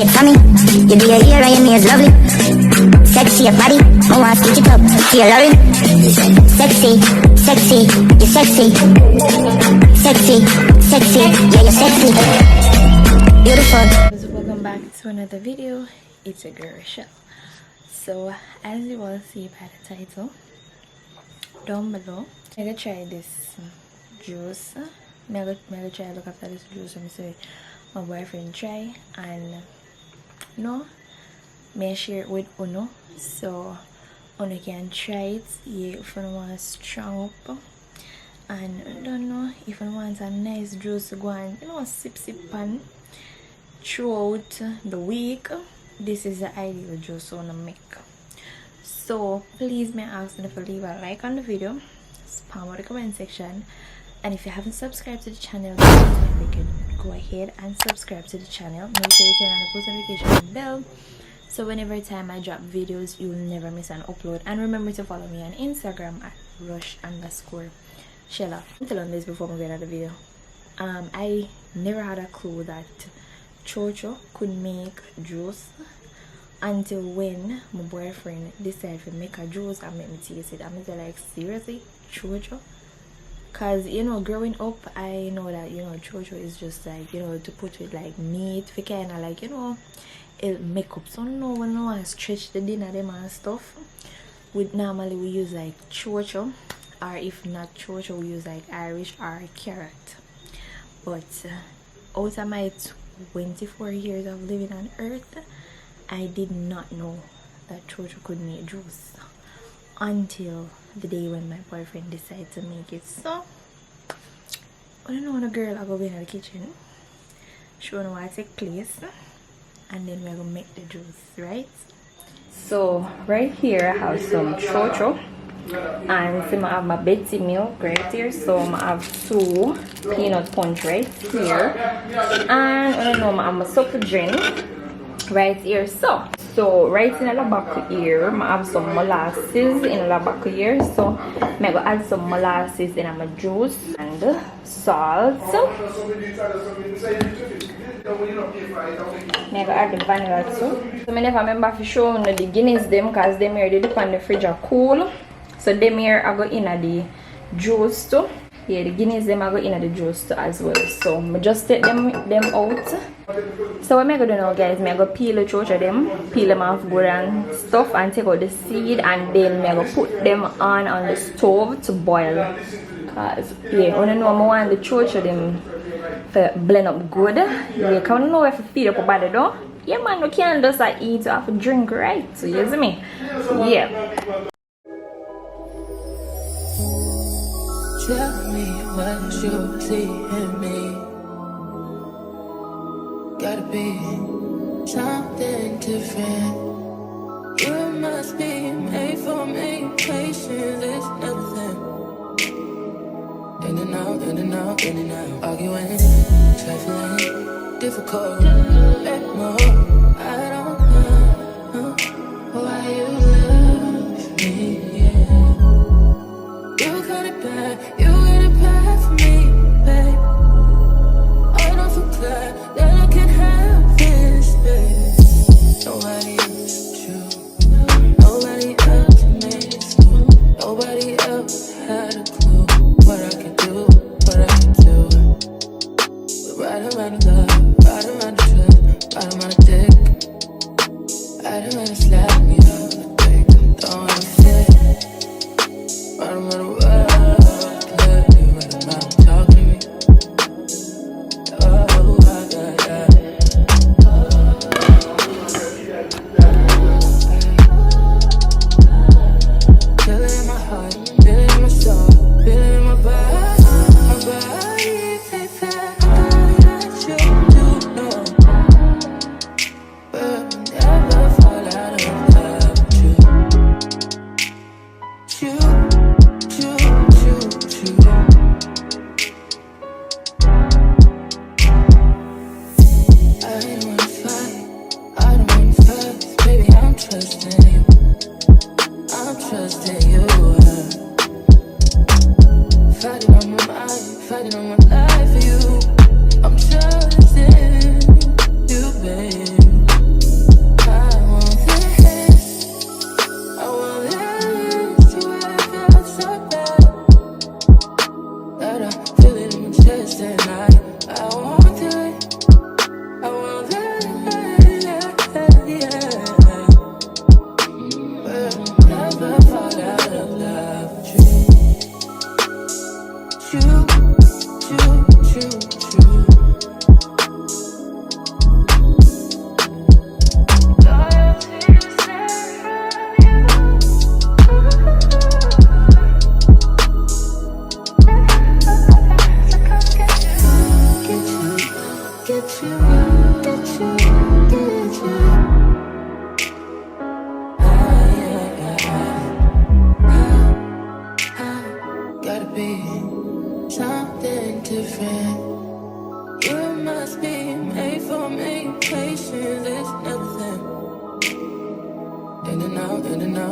It's funny, you do your hair and your nails lovely. Sexy, your body, I want to stitch it up. See your loving. Sexy, sexy, you're sexy. Sexy, sexy, yeah, you're sexy. Beautiful. Welcome back to another video. It's a girl show. So, as you all see by the title, down below, I'm gonna try this juice. I'm gonna try look after this juice. I'm say my boyfriend try and no, may share it with Uno, so Uno can try it. Yeah, if you want to strong up, and I don't know if you want a nice juice to go and sip pan throughout the week. This is the ideal juice I wanna make. So please may I ask you to leave a like on the video, spam the comment section, and if you haven't subscribed to the channel, you can go ahead and subscribe to the channel. Make sure you turn on the post notification bell so whenever time I drop videos you will never miss an upload. And remember to follow me on Instagram at rush_Shella. I'm telling this before we get out of the video. I never had a clue that Chowchow could make juice until when my boyfriend decided to make a juice and make me taste it. I'm like, seriously, Chowchow? Cause growing up I know that Chowchow is just like to put with like meat for kind of like it make up. So no one know stretch the dinner them and stuff. With normally we use like Chowchow, or if not Chowchow we use like Irish or carrot. But out of my 24 years of living on earth, I did not know that Chowchow could make juice until the day when my boyfriend decided to make it. So I don't know when a girl I go in the kitchen, show them what take place, and then we're gonna make the juice, right? So right here I have some Chowchow, and so I have my Betsy milk right here. So I have 2 peanut punch right here, and I don't know, I have my Supligen right here. So right in the back here I have some molasses in the back here. So I'm going to add some molasses in my juice and salt. I'm going to add the vanilla too. So I never remember to show you the Guinness them, because them here they dip on the fridge are cool. So them here I go in the juice too. Yeah, the Guinness them I go in the juice too as well. So I just take them out. So what I'm going to do now, guys, I'm going to peel the Chowchow them, peel them off good and stuff, and take out the seed, and then I'm going to put them on the stove to boil. Because yeah, I know I want the Chowchow them to blend up good. Yeah, I don't know if you feed up a body though. Yeah man, you can't just eat, you have to drink, right? So you see me? Yeah. Tell me what you see in me. Gotta be something different. You must be made for me. Patience is nothing. In and out, in and out, in and out. Arguing, trifling, difficult. Let more. I don't know why you love me. Yeah. You got it bad. You got it bad for me, babe. I don't feel glad that I can have this, babe. Nobody else you. Nobody else made it through. Nobody else had a clue what I could do, what I could do. We're right around the love, right around the trust, right around the dick, right around the slap me up the dick. Don't wanna fit, right around the world, let me right around talking to me. Oh, I got that. Feel it in my heart, feel it in my soul, feel it in my body, baby. I got you to know, but I'll never fall out of love with you. You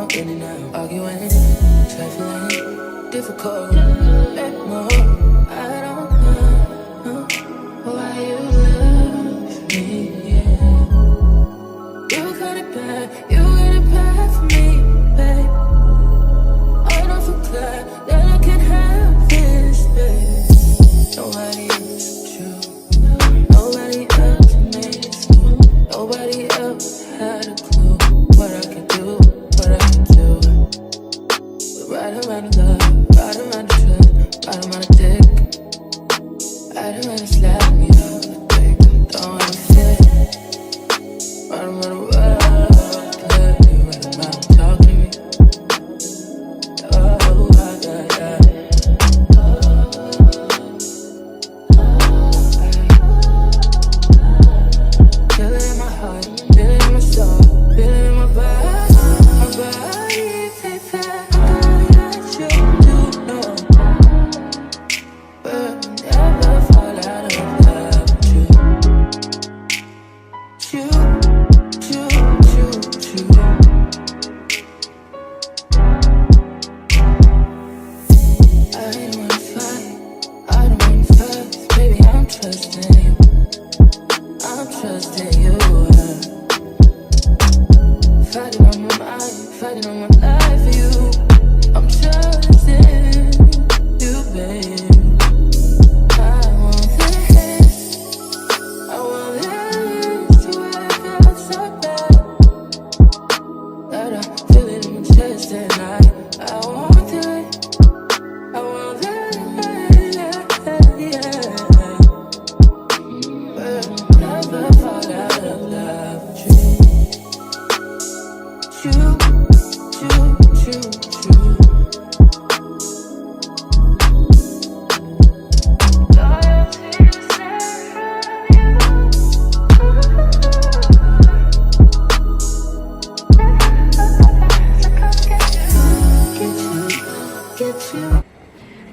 out, in and out, arguing, trifling, difficult, let more. I don't know why you love me, yeah. You got it bad for me, babe. I don't feel glad that I can have this, babe. Nobody else true, nobody else makes me, nobody else had a clue what I could do, what I could do. We're right around the love, right around the trust, right around the dick, right around the slap me up the dick. Don't wanna fit, right around the world, play, you right around talking to me. Oh, yeah. Feel it in my heart, feel it in my soul, feel it in my body, baby. I should do know, but never fall out of love with you. You. I don't wanna fight, baby. I'm trusting you. I'm trusting you. Fighting on my mind, fighting on my life for you. I'm trusting you, babe. I want this to work out so bad that I feel it in my chest and I want it. I want that, yeah. But never fall out of love with you.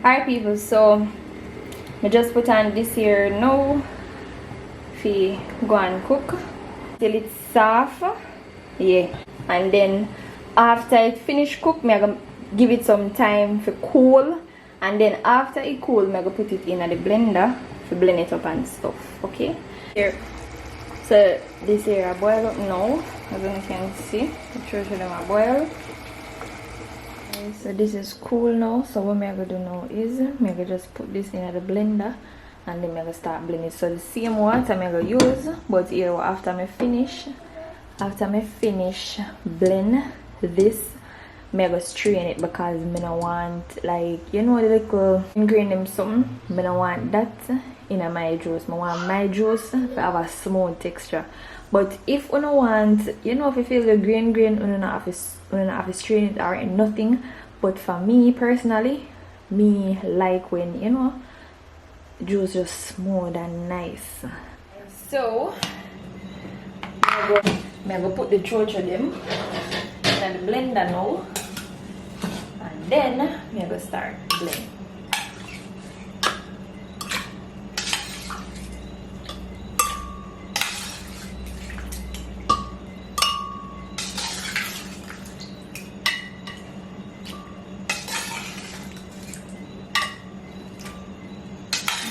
Alright people, so I just put on this here now fi go and cook till it's soft, yeah, and then after it finish cook me I gonna give it some time for cool, and then after it cool me I gonna put it in the blender to blend it up and stuff. Okay, here, so this here I boil up now, as you can see the church of them I boil. So this is cool now, so what I'm gonna do now is I'm gonna just put this in the blender and then I'm gonna start blending. So the same water I'm gonna use, but here after I finish blend this, I'm gonna strain it because I don't want, like, you know, the little ingredient something, I don't want that in my juice. I want my juice to have a smooth texture. But if you don't want, you know, if you feel the green, you don't have to strain it or nothing. But for me personally, me like when, you know, juice just smooth and nice. So I'm gonna put the Chowchow them in the blender now, and then I'm gonna start blending.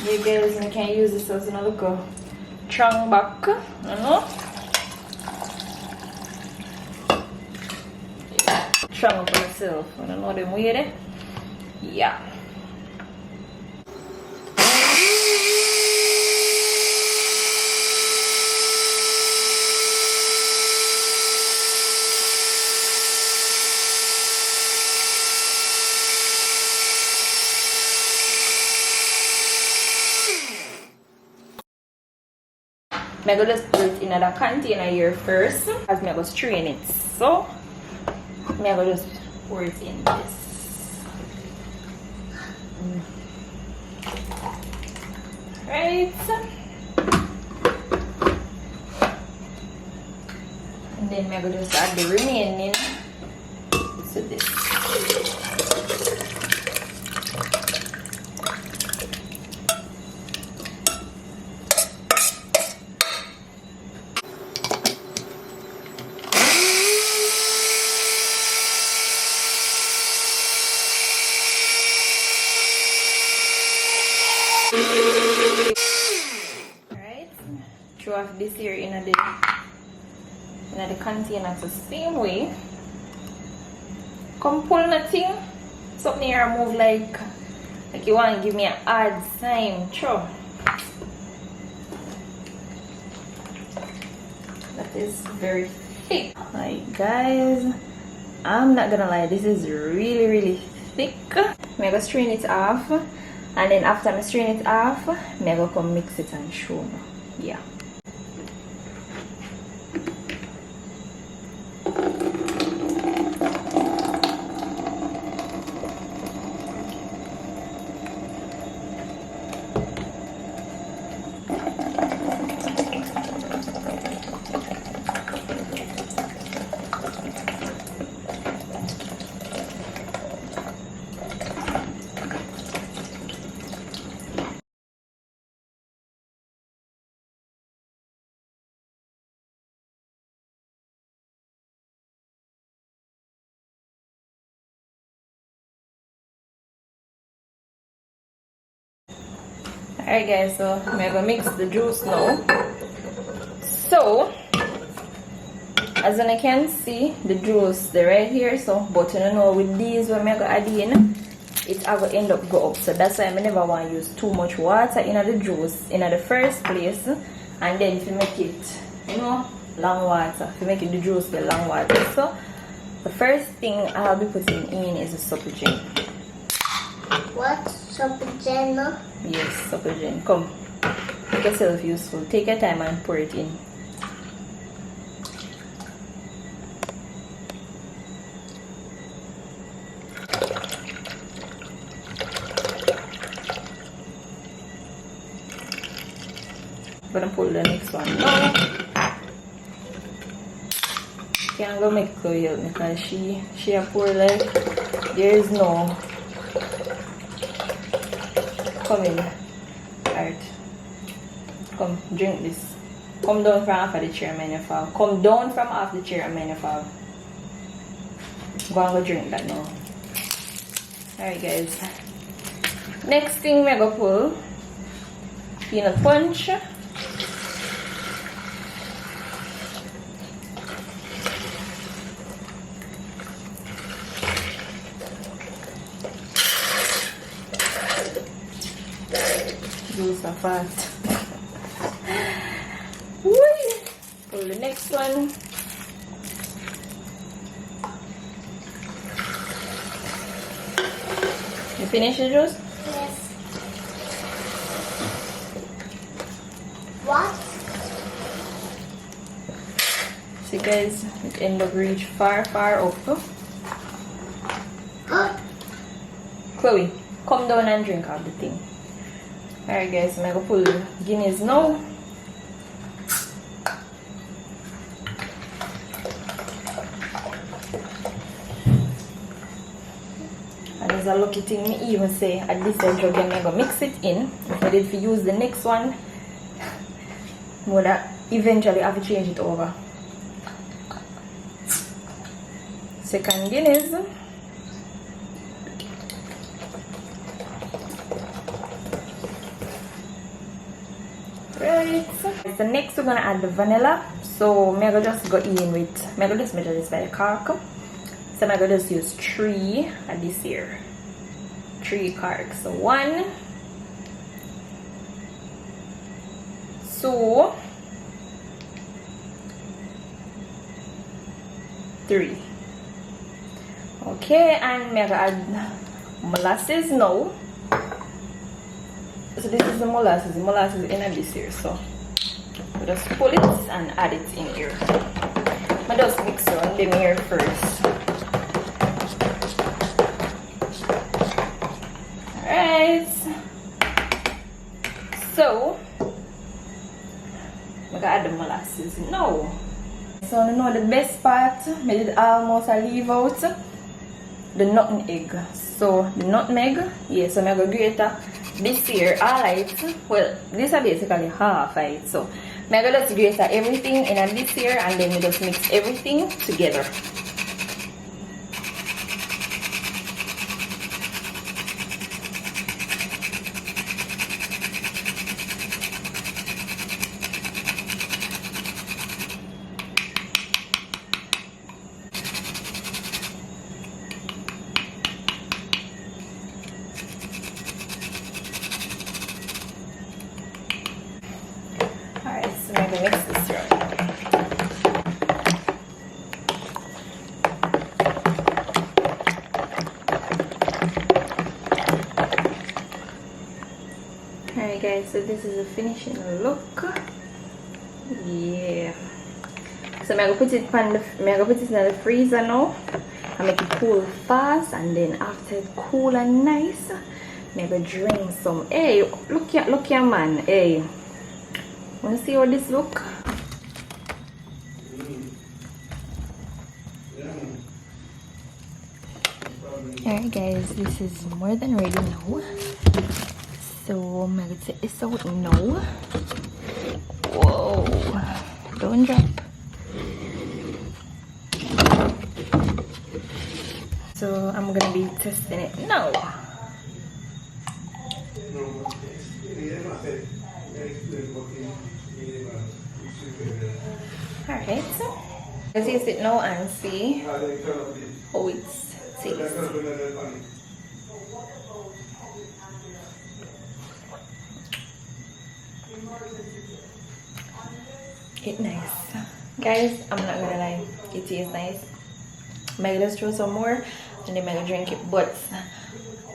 You guys can use this as another trunk back, you know? Trunk for yourself, you know them with it? Yeah. I'm going to just put it in another container here first, as I'm going to strain it. So I'm going to just pour it in this. Right. And then I'm going to just add the remaining to this. off this here in the container the same way. Come pull nothing. Something here move like you want to give me an odd sign. Sure. That is very thick. Alright guys, I'm not gonna lie, this is really thick. I'm gonna strain it off, and then after I strain it off, I'm gonna come mix it and show you. Yeah. Alright guys, so I'm gonna mix the juice now. So as you can see, the juice they're right here. So but you know with these when I'm gonna add in, it's gonna end up go up. So that's why I never want to use too much water in the juice in the first place, and then if you make it, you know, long water, if you make it the juice the long water. So the first thing I'll be putting in is the Supligen. What? Supligen? Yes, Supligen. Come, make yourself useful. Take your time and pour it in. I'm gonna pull the next one now. Can't go make Chloe help me because she a pour like there is no. Come in, alright. Come, drink this. Come down from off of the chair, man, you fall. Come down from off the chair, man, you fall. Go and go drink that now. Alright, guys. Next thing we're gonna pull peanut punch. Those are fast. Pull the next one. You finish the juice? Yes. What? See guys, it end up reach far up. Chloe, come down and drink out the thing. Alright guys, I'm gonna pull Guinness now. And as a lucky thing, me even say at this jug I'm gonna mix it in. If I did to use the next one, I'm gonna eventually have to change it over. Second Guinness. Right. So next we're gonna add the vanilla. So I'm gonna just go in with, I'm gonna just measure this by the cork. So I'm gonna just use 3 at this here. 3 corks. So 1, 2, 3. Okay, and I'm gonna add molasses now. So this is the molasses. The molasses in this here. So we just pull it and add it in here. I just mix around them here first. Alright. So I'm gonna add the molasses now. So you know the best part, I did almost leave out the nutmeg. So the nutmeg, yes, so I'm gonna grate this here, alright. Well, this is basically half of it. So I'm gonna just grate everything in this here, and then we just mix everything together. guys, so this is the finishing look. Yeah. So I'm gonna put it in the freezer now and make it cool fast, and then after it cool and nice, I'm gonna drink some. Hey, look here man. Hey, wanna see how this look? Alright guys, this is more than ready now. So I'm gonna take this out now. Whoa, don't drop. So I'm gonna be testing it now. Alright, so let's taste it now and see how it tastes. It's nice. Guys, I'm not gonna lie, it tastes nice. I'm gonna just throw some more and then I'm gonna drink it. But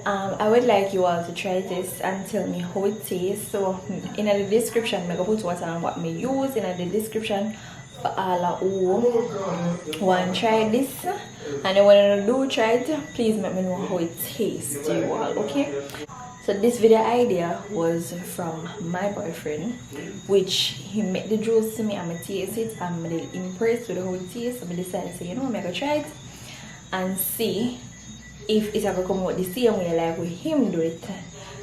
I would like you all to try this and tell me how it tastes. So in the description, I'm gonna put what and what me use in the description for all who want to try this. And then when you do try it, please let me know how it tastes to you all, okay? So this video idea was from my boyfriend, which he made the juice to me and I taste it. I'm really impressed with how it tastes. So I decided to say, you know, I'm gonna try it and see if it's ever come out the same way like with him do it.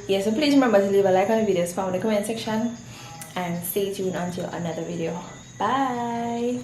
Yeah, so please remember to leave a like on the video, spam in the comment section, and stay tuned until another video. Bye.